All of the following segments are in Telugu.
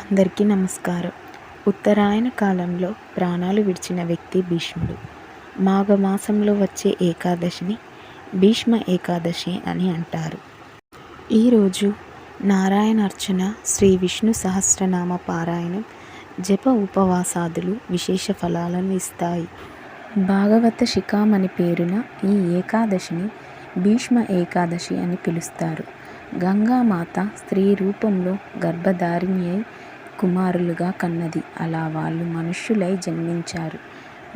అందరికీ నమస్కారం. ఉత్తరాయణ కాలంలో ప్రాణాలు విడిచిన వ్యక్తి భీష్ముడు. మాఘమాసంలో వచ్చే ఏకాదశిని భీష్మ ఏకాదశి అని అంటారు. ఈరోజు నారాయణార్చన, శ్రీ విష్ణు సహస్రనామ పారాయణం, జప ఉపవాసాదులు విశేష ఫలాలను ఇస్తాయి. భాగవత శిఖామణి పేరున ఈ ఏకాదశిని భీష్మ ఏకాదశి అని పిలుస్తారు. గంగామాత స్త్రీ రూపంలో గర్భధారిణి అయి కుమారులుగా కన్నది. అలా వాళ్ళు మనుష్యులై జన్మించారు.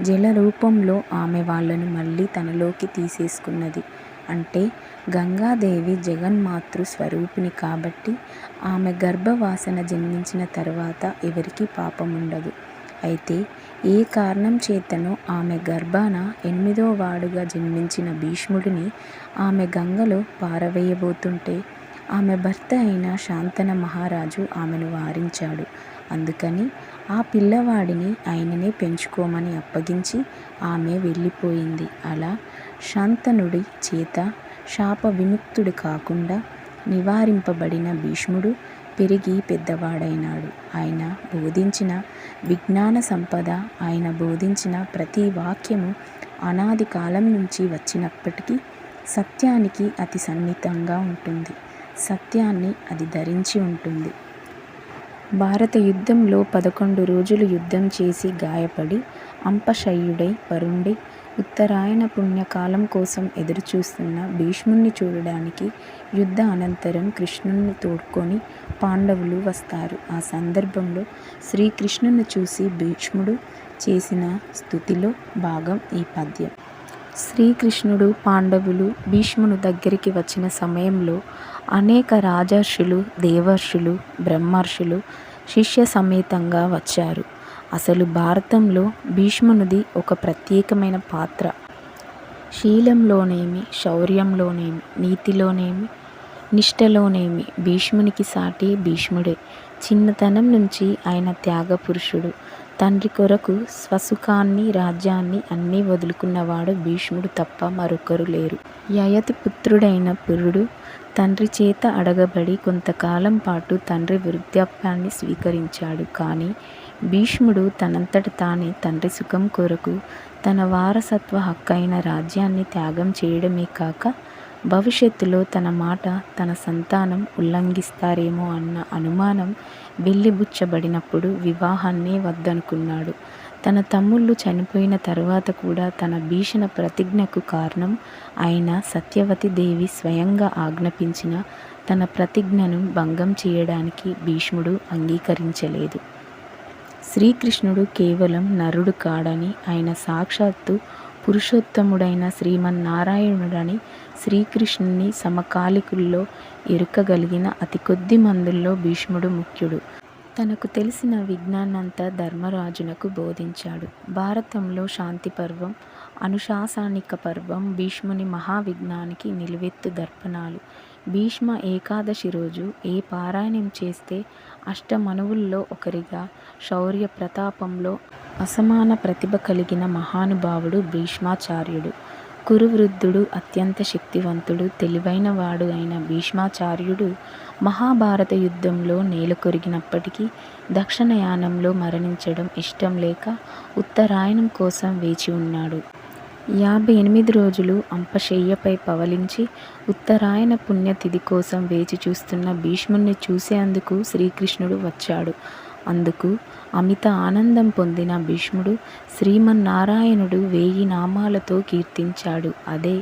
జల రూపంలో ఆమె వాళ్ళను మళ్ళీ తనలోకి తీసేసుకున్నది. అంటే గంగాదేవి జగన్మాతృ స్వరూపిణి కాబట్టి ఆమె గర్భవాసన జన్మించిన తర్వాత ఎవరికీ పాపం ఉండదు. అయితే ఏ కారణం చేతనో ఆమె గర్భాన 8వ వాడుగా జన్మించిన భీష్ముడిని ఆమె గంగలో పారవేయబోతుంటే ఆమె భర్త అయిన శాంతన మహారాజు ఆమెను వారించాడు. అందుకని ఆ పిల్లవాడిని ఆయననే పెంచుకోమని అప్పగించి ఆమె వెళ్ళిపోయింది. అలా శాంతనుడి చేత శాప విముక్తుడు కాకుండా నివారింపబడిన భీష్ముడు పెరిగి పెద్దవాడైనాడు. ఆయన బోధించిన విజ్ఞాన సంపద, ఆయన బోధించిన ప్రతి వాక్యము అనాది కాలం నుంచి వచ్చినప్పటికీ సత్యానికి అతి సన్నిహితంగా ఉంటుంది. సత్యాన్ని అది ధరించి ఉంటుంది. భారత యుద్ధంలో 11 రోజులు యుద్ధం చేసి గాయపడి అంపశయ్యుడై పరుండి ఉత్తరాయణ పుణ్యకాలం కోసం ఎదురుచూస్తున్న భీష్ముణ్ణి చూడడానికి యుద్ధ అనంతరం కృష్ణుణ్ణి తోడ్కొని పాండవులు వస్తారు. ఆ సందర్భంలో శ్రీకృష్ణుని చూసి భీష్ముడు చేసిన స్తుతిలో భాగం ఈ పద్యం. శ్రీకృష్ణుడు పాండవులు భీష్ముని దగ్గరికి వచ్చిన సమయంలో అనేక రాజర్షులు, దేవర్షులు, బ్రహ్మర్షులు శిష్య సమేతంగా వచ్చారు. అసలు భారతంలో భీష్మునిది ఒక ప్రత్యేకమైన పాత్ర. శీలంలోనేమి, శౌర్యంలోనేమి, నీతిలోనేమి, నిష్టలోనేమి భీష్మునికి సాటి భీష్ముడే. చిన్నతనం నుంచి ఆయన త్యాగపురుషుడు. తండ్రి కొరకు స్వసుఖాన్ని, రాజ్యాన్ని అన్నీ వదులుకున్నవాడు భీష్ముడు తప్ప మరొకరు లేరు. యయతి పుత్రుడైన పురుడు తండ్రి చేత అడగబడి కొంతకాలం పాటు తండ్రి వృద్ధాప్యాన్ని స్వీకరించాడు. కానీ భీష్ముడు తనంతట తానే తండ్రి సుఖం కొరకు తన వారసత్వ హక్కైన రాజ్యాన్ని త్యాగం చేయడమే కాక భవిష్యత్తులో తన మాట తన సంతానం ఉల్లంఘిస్తారేమో అన్న అనుమానం వెలిబుచ్చబడినప్పుడు వివాహాన్నే వద్దనుకున్నాడు. తన తమ్ముళ్ళు చనిపోయిన తరువాత కూడా తన భీషణ ప్రతిజ్ఞకు కారణం అయిన సత్యవతి దేవి స్వయంగా ఆజ్ఞాపించిన తన ప్రతిజ్ఞను భంగం చేయడానికి భీష్ముడు అంగీకరించలేదు. శ్రీకృష్ణుడు కేవలం నరుడు కాడని, ఆయన సాక్షాత్తు పురుషోత్తముడైన శ్రీమన్నారాయణుడని శ్రీకృష్ణుని సమకాలికుల్లో ఎరుకగలిగిన అతి కొద్ది మందుల్లో భీష్ముడు ముఖ్యుడు. తనకు తెలిసిన విజ్ఞానంతా ధర్మరాజునకు బోధించాడు. భారతంలో శాంతి పర్వం, అనుశాసనిక పర్వం భీష్ముని మహావిజ్ఞానికి నిలువెత్తు దర్పణాలు. భీష్మ ఏకాదశి రోజు ఏ పారాయణం చేస్తే అష్టమనువుల్లో ఒకరిగా శౌర్య ప్రతాపంలో అసమాన ప్రతిభ కలిగిన మహానుభావుడు భీష్మాచార్యుడు. కురువృద్ధుడు, అత్యంత శక్తివంతుడు, తెలివైన వాడు అయిన భీష్మాచార్యుడు మహాభారత యుద్ధంలో నేలకొరిగినప్పటికీ దక్షిణయానంలో మరణించడం ఇష్టం లేక ఉత్తరాయణం కోసం వేచి ఉన్నాడు. 58 రోజులు అంపశయ్యపై పవళించి ఉత్తరాయణ పుణ్యతిథి కోసం వేచి చూస్తున్న భీష్ముణ్ణి చూసేందుకు శ్రీకృష్ణుడు వచ్చాడు. అందుకు అమిత ఆనందం పొందిన భీష్ముడు శ్రీమన్నారాయణుడు 1000 నామాలతో కీర్తించాడు. అదే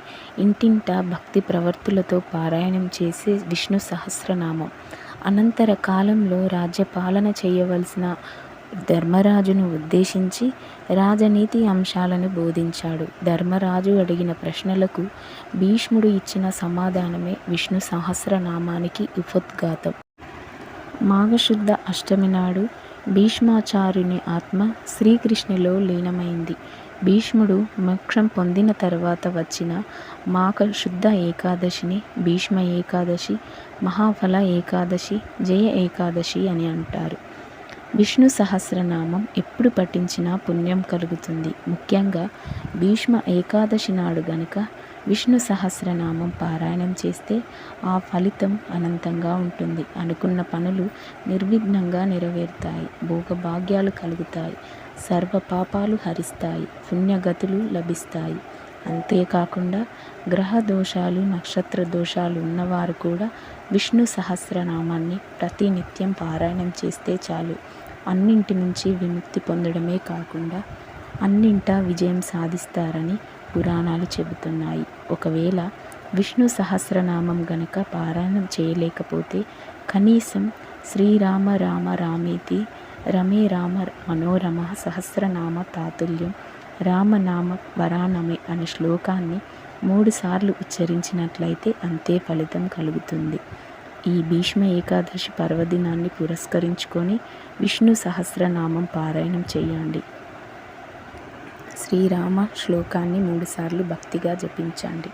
ఇంటింటా భక్తి ప్రవర్తులతో పారాయణం చేసే విష్ణు సహస్రనామం. అనంతర కాలంలో రాజ్యపాలన చేయవలసిన ధర్మరాజును ఉద్దేశించి రాజనీతి అంశాలను బోధించాడు. ధర్మరాజు అడిగిన ప్రశ్నలకు భీష్ముడు ఇచ్చిన సమాధానమే విష్ణు సహస్రనామానికి ఉపోద్ఘాతం. మాఘశుద్ధ అష్టమి నాడు భీష్మాచార్యుని ఆత్మ శ్రీకృష్ణులో లీనమైంది. భీష్ముడు మోక్షం పొందిన తర్వాత వచ్చిన మాఘశుద్ధ ఏకాదశిని భీష్మ ఏకాదశి, మహాఫల ఏకాదశి, జయ ఏకాదశి అని అంటారు. విష్ణు సహస్రనామం ఎప్పుడు పఠించినా పుణ్యం కలుగుతుంది. ముఖ్యంగా భీష్మ ఏకాదశి నాడు గనుక విష్ణు సహస్రనామం పారాయణం చేస్తే ఆ ఫలితం అనంతంగా ఉంటుంది. అనుకున్న పనులు నిర్విఘ్నంగా నెరవేరుతాయి. భోగభాగ్యాలు కలుగుతాయి. సర్వ పాపాలు హరిస్తాయి. పుణ్యగతులు లభిస్తాయి. అంతేకాకుండా గ్రహ దోషాలు, నక్షత్ర దోషాలు ఉన్నవారు కూడా విష్ణు సహస్రనామాన్ని ప్రతినిత్యం పారాయణం చేస్తే చాలు అన్నింటి నుంచి విముక్తి పొందడమే కాకుండా అన్నింటా విజయం సాధిస్తారని పురాణాలు చెబుతున్నాయి. ఒకవేళ విష్ణు సహస్రనామం గనక పారాయణం చేయలేకపోతే కనీసం శ్రీరామ రామ రామేతి రమే రామ మనోరమ సహస్రనామ తాతుల్యం రామనామ వరానమే అనే శ్లోకాన్ని 3 సార్లు ఉచ్చరించినట్లయితే అంతే ఫలితం కలుగుతుంది. ఈ భీష్మ ఏకాదశి పర్వదినాన్ని పురస్కరించుకొని విష్ణు సహస్రనామం పారాయణం చేయండి. శ్రీరామ శ్లోకాన్ని 3 సార్లు భక్తిగా జపించండి.